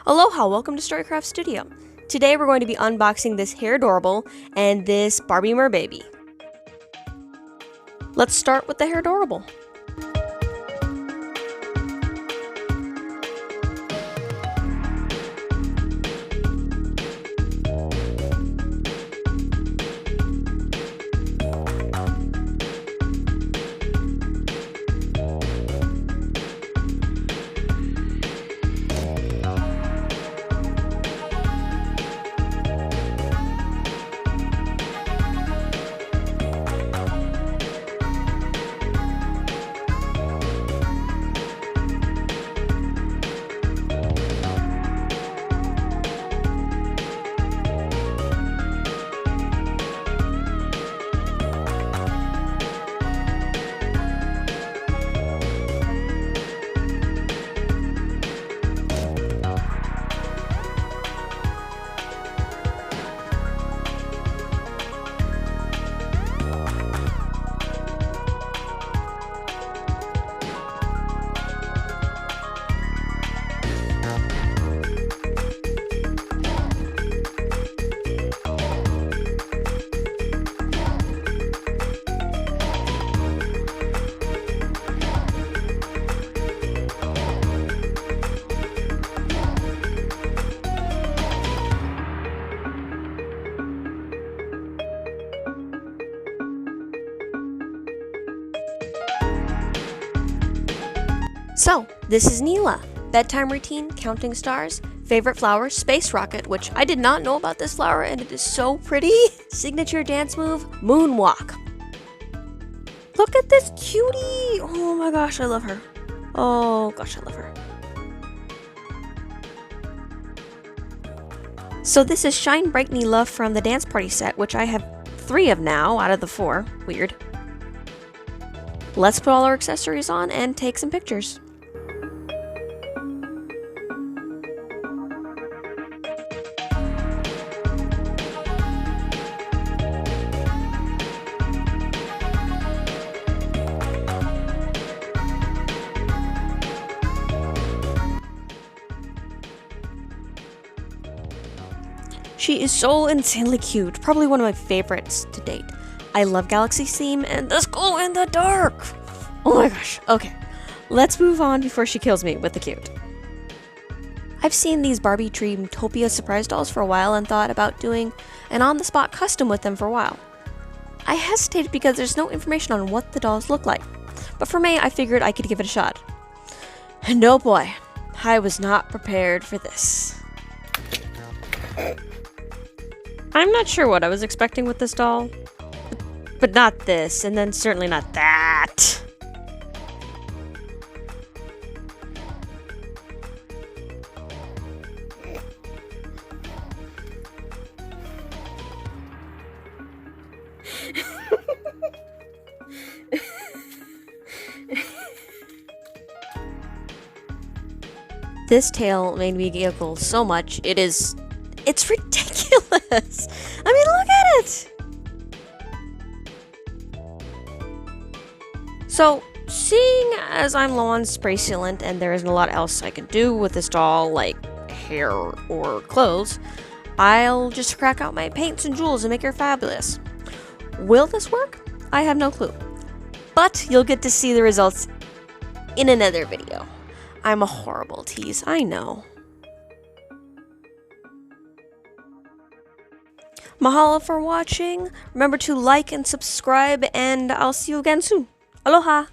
Aloha, welcome to Storycraft Studio. Today we're going to be unboxing this Hair Adorable and this Barbie Merbaby. Let's start with the Hair Adorable. So, this is Neela. Bedtime routine, counting stars, favorite flower, space rocket, which I did not know about this flower and it is so pretty. Signature dance move, moonwalk. Look at this cutie. Oh my gosh, I love her. Oh gosh, I love her. So this is Shine Brightly Love from the Dance Party set, which I have 3 of now out of the 4. Weird. Let's put all our accessories on and take some pictures. She is so insanely cute, probably one of my favorites to date. I love Galaxy theme and this glow in the dark. Oh my gosh, okay. Let's move on before she kills me with the cute. I've seen these Barbie Dreamtopia surprise dolls for a while and thought about doing an on-the-spot custom with them for a while. I hesitated because there's no information on what the dolls look like, but for me, I figured I could give it a shot. And oh boy, I was not prepared for this. I'm not sure what I was expecting with this doll, but not this, and then certainly not that. This tail made me giggle so much, it's ridiculous. I mean, look at it. So, seeing as I'm low on spray sealant and there isn't a lot else I can do with this doll, like hair or clothes, I'll just crack out my paints and jewels and make her fabulous. Will this work? I have no clue. But you'll get to see the results in another video. I'm a horrible tease, I know. Mahalo for watching. Remember to like and subscribe, and I'll see you again soon. Aloha!